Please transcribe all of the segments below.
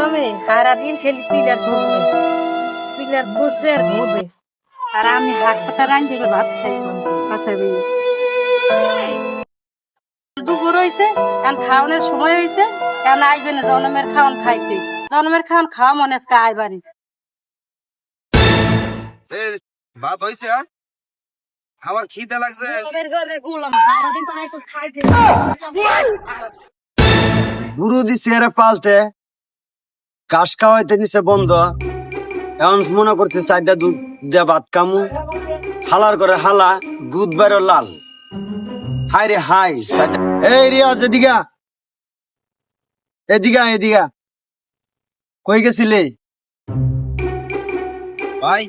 গরমে সারাদিন ছেলে পিলার খুঁজবে আর ঘুরবে। আর আমি হাত পাতা রাঁধতে ভাত খাই বাসায় বেরিয়ে। দুপুর হয়েছে, এখন খাওয়ানোর সময় হয়েছে, এখন আইবে না জনমের খাওয়ান খাইতে। জনমের খাওয়ান খাওয়া মনে আজকে আইবারই। ভাত হয়েছে আর আমার খিদে লাগছে। গুরু দিছে এর পাল্টে কাশ খাওয়াইতে নিছে বন্ধ। এখন মনে করছে চারটা দুধ দিয়ে ভাত কামু, হালার করে হালা দুধ বেরো লাল। হাই রে হাই, এই রিয়াজ এদিকে এদিকে এদিকে কই গেছিলে? ভাই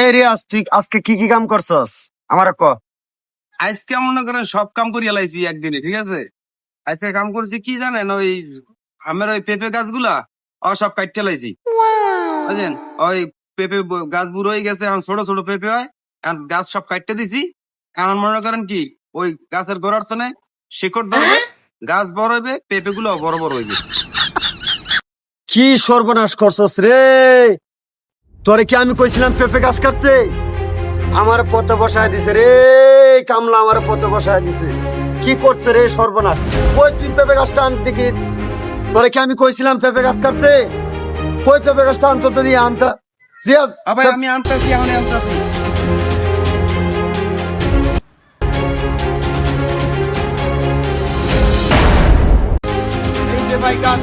এই রিয়াজ তুই আজকে কি কি কাম করছস আমার ক। আজকে মনে করেন সব কাম করিয়া লাইছি একদিনে, ঠিক আছে। আজকে কাম করছি কি জানেন, ওই আমার ওই পেঁপে গাছগুলা সব কাটতে লাইছি, বুঝলেন। ওই পেঁপে গাছ বুড়ো হয়ে গেছে, এখন ছোট ছোট পেঁপে হয়, এখন গাছ সব কাটতে দিছি। এখন মনে করেন কি ওই গাছের গোড়ার তনে শিকড় ধরবে, গাছ বড় হইবে, পেঁপে গুলো বড় বড় হইবে। কি সর্বনাশ করছস রে! তোরে কি আমি কইছিলাম পেঁপে গাছ কাটতে? আমার পথে বসায় দিছে রে কামলা, আমার পথে বসায় দিছে। কি করছে রে সর্বনাশ! কই তুই পেঁপে গাছটা আনতে দেখি? তোরে কি আমি কইছিলাম পেঁপে গাছ কাটতে? কই পেঁপে গাছটা আনতো তো নিয়ে আনতা। রিয়াজ ভাই আমি আনতেছি, এখন আনতেছি। এই যে ভাই গাছ,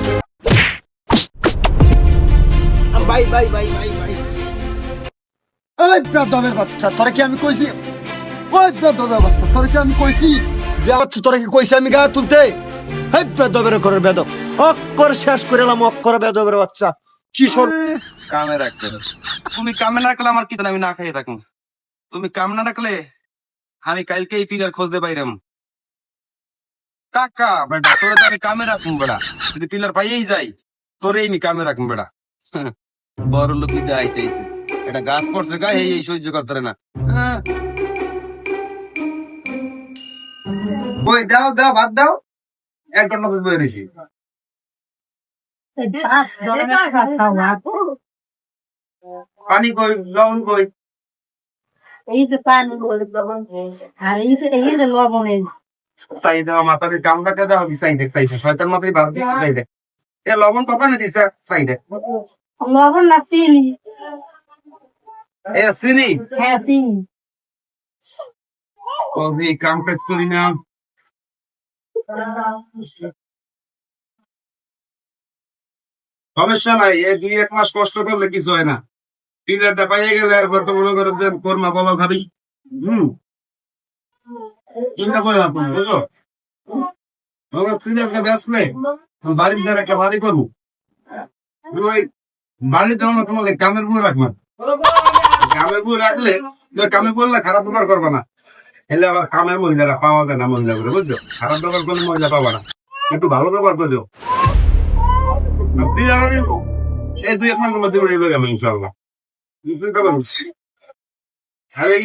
ভাই ভাই ভাই ভাই ভাই এই বেদবের বাচ্চা, তোরে কি আমি কইছি? ওই বেদবের বাচ্চা, তোরে কি আমি কইছি যে বাচ্চা তোরে কি কইছি আমি গায়ে তুলতে? এই বেদবের করে বেদব অক্কর শেষ করে এলাম, অক্কর বেদবের বাচ্চা। কি সর কামে রাখতে হবে। তুমি কামে না রাখলে আমার কি আমি না খাইয়ে থাকুন। তুমি কাম না রাখলে আমি কালকে এই পিলার খুঁজতে পাইরাম টাকা বেটা। তোরে তো আমি কামে রাখুন বেড়া, যদি পিলার পাইয়েই যাই তোরে আমি কামে রাখুন বেড়া। বড় লোকই আইতেছে, এটা গাছ পড়ছে গায়ে এই সহ্য করতে পারে না। ওই দাও দাও ভাত দাও, 1 ঘন্টা বসে রয়েছি। পানি কই, লবণ কই? এই যে পানি আর এই যে লবণের চাই দেওয়া মাথার কামটাকে দেওয়া চাই দেখ, চাই দেখ শয়তান মাথায় ভাত দিচ্ছে, চাই দেখ। এ লবণ কত না দিছে, চাই দেখ। লবণ না চিনি? এ চিনি? হ্যাঁ চিনি। ও এই কাম কাজ করি না। সমস্যা নাই, এই 2-1 মাস কষ্ট করলে কিছু হয় না। পিলারটা পাইয়ে গেলে এরপর তো মনে করেন যে কর্মা বলা ভাবি। চিন্তা করে আপনি বুঝো, আমরা পিলারটা বেসলে বাড়ির দ্বারা একটা বাড়ি করবো। ওই বাড়িতে আমরা তোমাকে কামের বউ রাখবেন, কামের বউ রাখলে কামে বললে খারাপ ব্যবহার করবে না। এলে আবার কামের মহিলারা পাওয়া যায় না, মহিলা করে বুঝছো। খারাপ ব্যবহার করলে মহিলা পাবা না, একটু ভালো ব্যবহার করছো। এই 2-1 মাসের মধ্যে উড়ে গেল ইনশাল্লাহ। আরে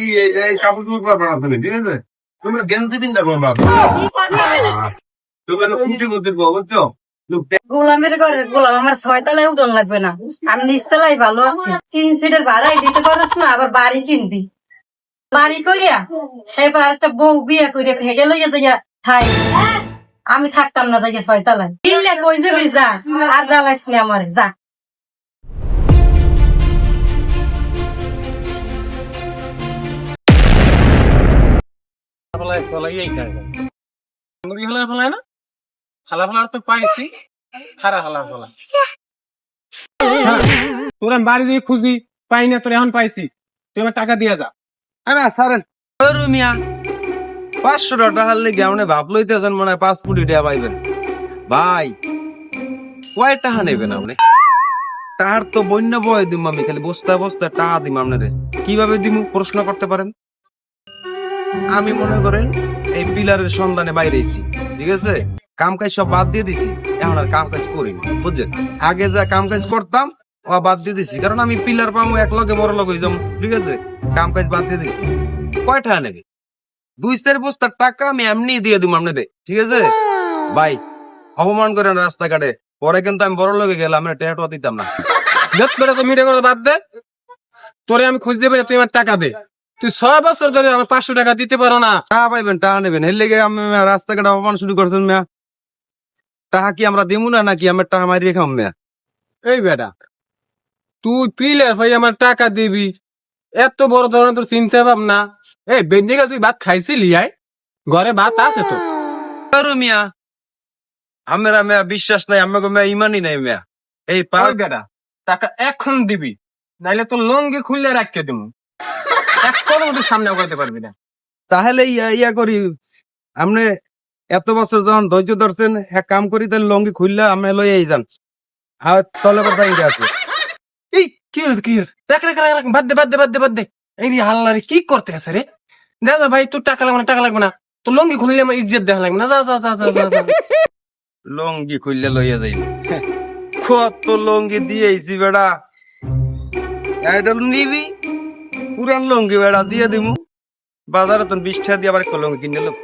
এই কাপড় চোপড় পারবে না তুমি, ঠিক আছে। তোমরা গেঞ্জি চিন্তা করবা, তোমরা খুঁজে করতে বুঝছো। গোলামের ঘরে গোলাম, আমার 6 তলায় উঠন লাগবে না, আমি নিচতলায় ভালো আছি। 3 সিটের ভাড়াই দিতে পারস না, আবার বাড়ি কিনবি। বাড়ি করিয়া এবার একটা বউ বিয়ে করিয়া ভেগে লইয়া যাইয়া থাই। আমি থাকতাম না যাইয়া 6 তলায়। কিনলে কই যাবি যা, আর জ্বালাইস নি আমারে, যা। তোরা বাড়ি দিয়ে খুঁজি পাই না, তোর এখন পাইছি, তুই আমার টাকা দিয়ে যা। না সারেন মিয়া, 500 টাকা হারলে গেমনে ভাব লইতেছেন, মনে হয় 5 কোটি টাকা পাইবেন। ভাই কয় টাকা নেবেন আপনি? টাকার তো বন্য বয় দিম আমি, খালি বস্তা বস্তা টাকা দিম আপনারে। কিভাবে দিমু প্রশ্ন করতে পারেন। আমি মনে করেন এই পিলারের সন্ধানে বাইরেছি, ঠিক আছে। কাম কাজ সব বাদ দিয়ে দিছি, এখন আর কাম কাজ করি না, বুঝছেন। আগে যা কাম কাজ করতাম ও বাদ দিয়ে দিছি, কারণ আমি পিলার পামু এক লগে বড় লোক হয়ে যাবো, ঠিক আছে। কাম কাজ বাদ দিয়ে দিছি। কয় টাকা নেবে? 2-4 বস্তার টাকা আমি এমনি দিয়ে দিব আপনাদের, ঠিক আছে। ভাই অপমান করেন রাস্তাঘাটে, পরে কিন্তু আমি বড় লোকে গেলাম, আমরা টেহাটা দিতাম না। যত বেটা তো মিটে করে বাদ দে, তোরে আমি খুঁজতে পারি, তুই আমার টাকা দে। তুই 6 বছর ধরে আমার 500 টাকা দিতে পারো না। টাকা পাইবেন, টাকা নেবেন, এর লেগে আমি রাস্তাঘাটে অপমান শুরু করছেন মিয়া। টাকা কি আমরা দিমু না নাকি আমার টাকা মারিয়ে খাম মিয়া? এই বেটা, তুই পিলার ভাই আমার টাকা দিবি, এত বড় ধরনের তোর চিন্তা ভাবনা। এই বেন্ডিকা তুই ভাত খাইছিলি? আয় ঘরে ভাত আছে তো। আরে মিয়া, আমরা মিয়া বিশ্বাস নাই, আমাকে মিয়া ইমানই নাই মিয়া। এই পাঁচ ওই বেটা, টাকা এখন দিবি, নাইলে তোর লঙ্গি খুললে রাখতে দিব। এক কদম তুই সামনে আগাইতে পারবি না। তাহলে ইয়া করি, আপনি এত বছর যখন ধৈর্য ধরছেন, এক কাম করি, তাহলে লঙ্গি খুললে আমি লই এই যান, আর তলে কথা আছে। এই কি হয়েছে, কি হয়েছে? রাখ রাখ রাখ রাখ, বাদ দে বাদ দে বাদ দে বাদ দে। এই রে হাল্লা রে, কি করতে আছে রে? যা যা ভাই, তোর টাকা লাগবে না, টাকা লাগবে না। তোর লঙ্গি খুললে আমার ইজ্জত দেখা লাগবে না। যা যা যা যা যা যা। লঙ্গি খুললে লইয়া যাইব, কত লঙ্গি দিয়েছি বেড়া, এটা নিবি পুরান লঙ্গি বেড়া দিয়ে দিমু, বাজারে তো 20 টাকা দিয়ে আবার একটা লঙ্গি কিনে নিলাম।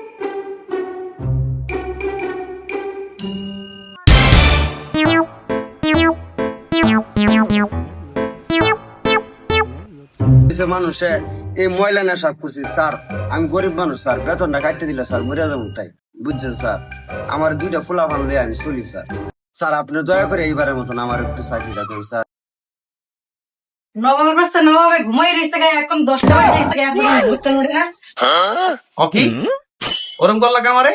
মানুষে এই ময়লা নেশা করছি স্যার। আমি গরিব মানুষ স্যার, বেতনটা কাটতে দিলে স্যার মরে যাবো তাই, বুঝছেন স্যার? আমার 2টা ফুলা ভালো আমি চলি স্যার। স্যার আপনি দয়া করে এইবারের মতন আমার একটু চাকরিটা দিন স্যার। নবমের পাশে নবমে ঘুমাই রয়েছে গায়ে, এখন 10টা বাজে গেছে গায়ে, এখন ঘুরতে নড়ে না। কি ওরম করলা কামারে,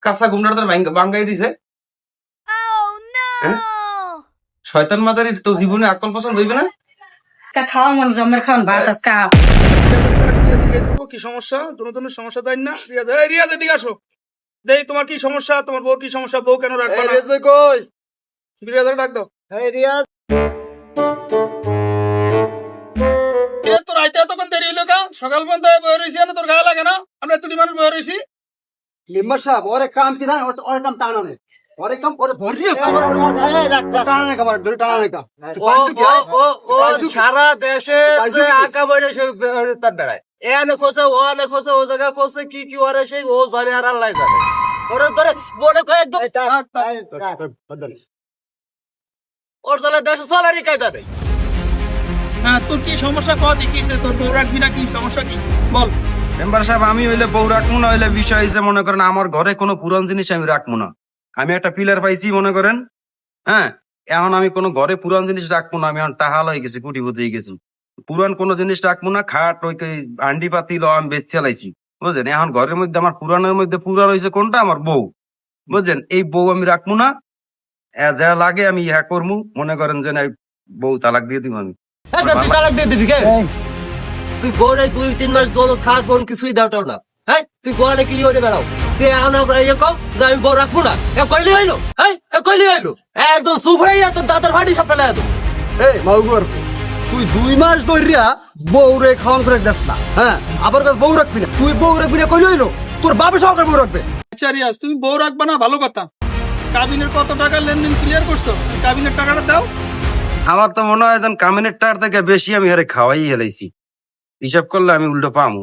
কাঁচা গুমড়াটা বাঙ্গাই দিছে। হ্যাঁ? শয়তান মাদারি, তো জীবনে আকল পছন্দ হইবে না? খাওয়া মন জমের খাওয়ান ভাত আজকে কি সমস্যা? তোমার সমস্যা তাই না? রিয়াজ, এই রিয়াজ এদিকে আসো। দেই তোমার কি সমস্যা, তোমার বউর কি সমস্যা, বউ কেন রাখবে না? কই রিয়াজের ডাক দাও। এই রিয়াজ, তোর আইতে এতক্ষণ দেরি হইলো কা? সকাল পর্যন্ত বয়ে রয়েছি না, তোর গায়ে লাগে না? আমরা এতটি মানুষ বয়ে রয়েছি। লিম্বার সাহেব ওরে কাম কি জানেন? ওরে কাম টানানে, ওরে কাম ওরে ভরিয়ে টানানে কামার ধরে টানানে কাম। ও সারা দেশে যে আঁকা বইরে সে তার বেড়ায়, এনে খোসে ও আনে খোসে, ও জায়গা খোসে, কি কি ওরে সেই ও জানে আর আল্লাহ জানে। ওরে ধরে বড় কয় একদম ওর দলে দেশে চলারই কায়দা নেই। হ্যাঁ, তোর কি সমস্যা? কহ দেখিস, তোর বউ রাখবি না, কি সমস্যা কি বল। মেম্বার সাহেব, আমি হইলে বউ রাখবো না, হইলে বিষয় হিসেবে মনে করেন আমার ঘরে কোনো পুরান জিনিস আমি রাখবো না। আমি একটা পিলার পাইছি মনে করেন, হ্যাঁ, এখন আমি কোনো ঘরে পুরান জিনিস রাখবো না। আমি এখন টাহাল হয়ে গেছি, কুটিপতি হয়ে গেছি, পুরান কোনো জিনিস রাখবো না। খাট ওই হান্ডি পাতি ল আমি বেশ চালাইছি, বুঝলেন? এখন ঘরের মধ্যে আমার পুরানের মধ্যে পুরান হয়েছে কোনটা? আমার বউ, বুঝলেন? এই বউ আমি রাখবো না, যা লাগে আমি ইহা করবো। মনে করেন যে বউ তালাক দিয়ে দিব আমি। তুই তালাক দিয়ে দিবি কে? তুই বউরে 2-3 মাস দোল খাওয়ার বোন কিছুই দাওটাও না। হ্যাঁ, তুই গোয়ালে কি হয়ে বেড়াও? তুই এখন কও যে আমি বউ রাখবো না, কইলি হইলো? হ্যাঁ, কইলি হইলো? একদম চুপ হয়ে যা, তোর দাঁতের ফাটি সব ফেলে দেবো। এই মাউগর, তুই 2 মাস ধরিয়া বউরে খাওয়ান করে দেস না, হ্যাঁ, আবার বউ রাখবি না। তুই বউ রাখবি না কইলি হইলো? তোর বাপে সহকার বউ রাখবে। আচ্ছা রিয়াজ, তুমি বউ রাখবে না, ভালো কথা। কাবিনের কত টাকা লেনদেন ক্লিয়ার করছো? কাবিনের টাকাটা দাও। আমার তো মনে হয় যেন কামিনের টাকার থেকে বেশি আমি হারে খাওয়াই হেলাইছি, হিসাব করলে আমি উল্টো পামু।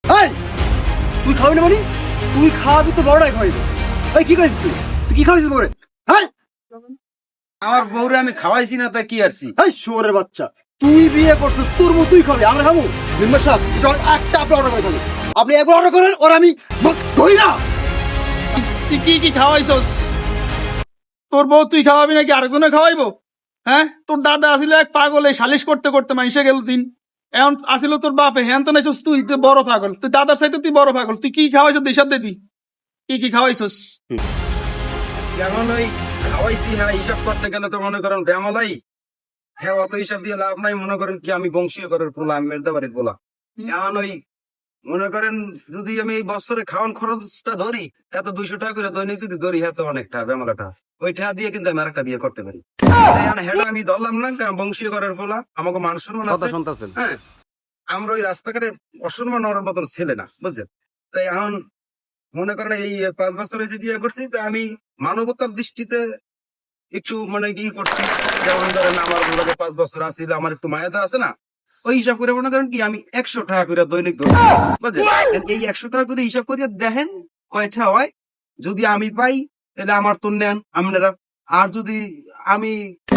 এই তুই খাবি না মানে? তুই খাওয়াবি তো বড়টাই খাওয়াইবি। এই কি কইছিস তুই? তুই কি খাওয়াইছিস বউরে? হ্যাঁ, আমার বউরে আমি খাওয়াইছি না, তা কি আরছি? এই শুয়োরের বাচ্চা, তুই বিয়ে করছিস, তোর বউ তুই খাবি, আমরা খাবো? মেম্বার সাহেব, এটা একটা আপনি অর্ডার করে খাবি। আপনি একবার অর্ডার করেন, ওর আমি ধরি না। তুই কি খাওয়াইছস? তোর বউ তুই খাওয়াবি নাকি আরেকজনে খাওয়াইবো? হ্যাঁ, তোর দাদা আসিল এক পাগল, এই সালিশ করতে করতে মাইসে গেল দিন। এখন আসিল তোর বাপে, হ্যাঁ তো নাইছস তুই, তুই বড় পাগল। তুই দাদার চাইতে তুই বড় পাগল। তুই কি খাওয়াইছস হিসাব দে, তুই কি খাওয়াইছস? যেমন ওই খাওয়াইছি, হ্যাঁ, হিসাব করতে গেলে তো মনে করেন ব্যামলাই, হ্যাঁ, অত হিসাব দিয়ে লাভ নাই। মনে করেন কি আমি বংশীয় করার পোলা, আমি মেরতে পারি পোলা। এখন ওই মনে করেন যদি আমি এই বছরে খাওয়ান খরচটা ধরি, এত 200 টাকা করে দৈনিক যদি ধরি, হ্যাঁ তো অনেকটা ব্যামলাটা, ওই টাকা দিয়ে কিন্তু আমি আরেকটা বিয়ে করতে পারি। হ্যাঁ, আমি ধরলাম না, কারণ বংশীয় করার পোলা, আমাকে মান সম্মান আছে। হ্যাঁ, আমরা ওই রাস্তাঘাটে অসম্মান হওয়ার মতন ছেলে না, বুঝছেন? তাই এখন মনে করেন এই 5 বছর হয়েছে বিয়ে করছি, তো আমি মানবতার দৃষ্টিতে একটু মানে কি করছি। যেমন ধরেন আমার 5 বছর আসছিল, আমার একটু মায়াদা আছে না, ওই হিসাব করে মনে করেন কি আমি 100 টাকা করে দৈনিক ধরছি, বুঝছেন? এই 100 টাকা করে হিসাব করে দেখেন কয়টা হয়। যদি আমি পাই তাহলে আমার তো নেন আপনারা, আর যদি আমি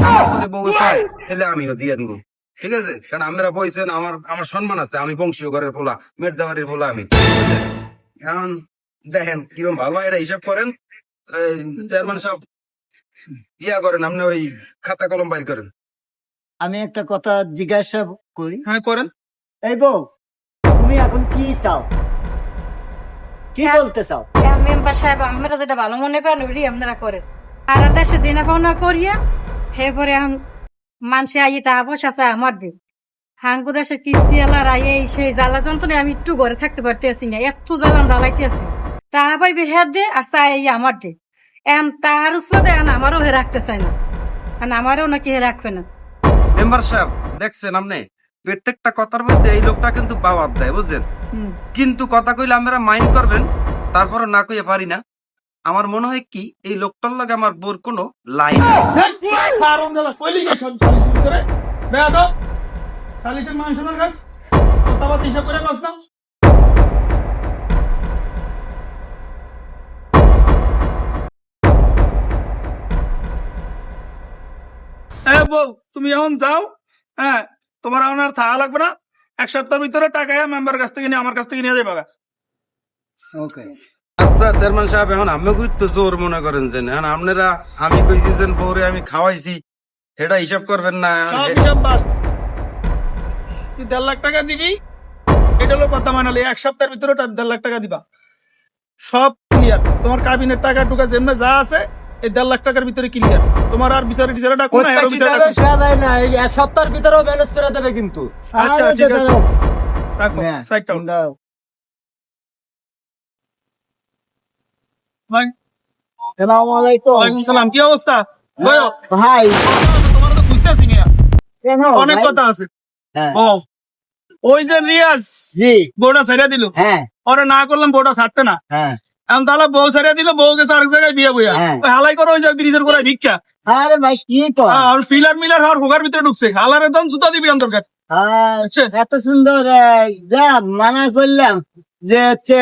আমার করে বউ পাই তাহলে আমিও দিয়ে দিব, ঠিক আছে? কারণ আপনারা বলছেন আমার আমার সম্মান আছে, আমি বংশীয় ঘরের পোলা, মেটদাবাড়ির পোলা আমি, বুঝছেন? এখন দেখেন কিরকম ভালো হয় এটা হিসাব করেন। চেয়ারম্যান সাহেব ইয়া করেন, আপনি ওই খাতা কলম বাইর করেন। আমি একটা কথা জিজ্ঞাসা করি। হ্যাঁ করেন। এই বউ, তুমি এখন কি চাও, কি বলতে চাও? মেম্বার সাহেব আমরা যেটা ভালো মনে করেন ওইটাই আপনারা করেন। আর দেশে দিনা পাওনা করিয়া হে পরে এখন মানুষে আইয়ে টাকা পয়সা চায় আমার দিন হাঙ্গু দেশের কিস্তি এলার এই সেই জ্বালা যন্ত্রণে আমি একটু ঘরে থাকতে পারতেছি না, একটু জ্বালান জ্বালাইতে আছি। টাকা পাইবে হের দে আর চাই আমার দে, এখন তাহার উৎস দে আমারও হে রাখতে চায় না, আর আমারও নাকি হে রাখবে না। মেম্বার সাহেব দেখছেন আপনি প্রত্যেকটা কথার মধ্যে এই লোকটা কিন্তু বাবাদ দেয়, বুঝছেন? হুম। কিন্তু কথা কইলে আমরা মাইন্ড করবেন, তারপরে না কইয়ে পারি না। আমার মনে হয় কি এই লোকটার লগে আমার বোর কোনো লাইন আছে। হারাম দাদা কইলি কি সব সালিশ ভিতরে বেয়াদব সালিশের মান শোনার কাজ কথাবার্তা হিসাব করে বাস না। বউ তুমি এখন যাও, হ্যাঁ তোমার এখন আর থাকা লাগবে না, 1 সপ্তাহের ভিতরে টাকা মেম্বার কাছ থেকে নিয়ে আমার কাছ থেকে নিয়ে যাবে। ওকে। আচ্ছা চেয়ারম্যান সাহেব, এখন আমি তো জোর মনে করেন যে এখন আপনারা আমি কইছিছেন পরে আমি খাওয়াইছি, এটা হিসাব করবেন না? সব হিসাব বাস, তুই 1.5 লাখ টাকা দিবি, এটা হলো কথা মানালি। 1 সপ্তাহের ভিতরে 1.5 লাখ টাকা দিবা, সব ক্লিয়ার। তোমার কাবিনের টাকা টুকা যেমনি যা আছে এই 1.5 লাখ টাকার ভিতরে ক্লিয়ার। তোমার আর বিচারে টিচারে ডাকো না, এরও বিচারে ডাকো। সেটা যায় না, এই 1 সপ্তাহের ভিতরেও ম্যানেজ করে দেবে কিন্তু। আচ্ছা ঠিক আছে, রাখো সাইড ডাউন। আসসালামু আলাইকুম। ওয়ালাইকুম সালাম, কি অবস্থা? বলো ভাই তোমার তো বুঝতেছি না, কেন অনেক ভাই? কথা আছে। হ্যাঁ। ও ওই যে রিয়াজ জি। বউটা ছেড়ে দিল, হ্যাঁ ওরে না করলাম বউটা ছাড়তে না, হ্যাঁ। এখন তাহলে বউ ছেড়ে দিল, বউ গেছে আরেক জায়গায় বিয়ে বইয়া, হ্যাঁ। ওই হালাই করে ওই যে ব্রিজের করে ভিক্ষা, আরে ভাই কি কর? আর ফিলার মিলার হওয়ার হোগার ভিতরে ঢুকছে, হালার একদম জুতা দিবি অন্তর্গত। আচ্ছা। এত সুন্দর যা মানা করলাম যে হচ্ছে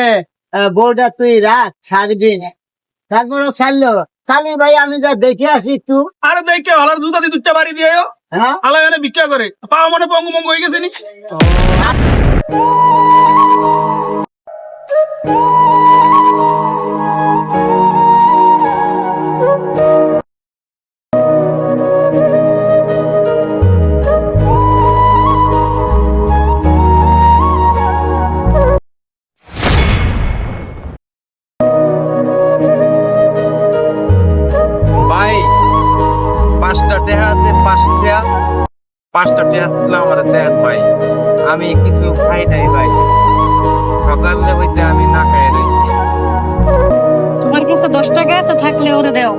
বউটা তুই রাখ, ছাড়বি না, তারপরে ছাড়লো। তাহলে ভাই আমি যা দেখে আসি একটু। আরে দেখে হালার জুতা দিয়ে 2টা বাড়ি দিয়ে হ্যাঁ। হালাই এনে ভিক্ষা করে, পাওয়া মনে পঙ্গু মঙ্গু হয়ে গেছে নি। ভাই 5টা টাকা আছে, 5টা টাকা দিলে আমার দেন ভাই, আমি কিছু খাই নাই ভাই, সকালে হইতে আমি না খাই রয়েছি। তোমার কাছে 10 টাকা আছে থাকলে ওরে দাও।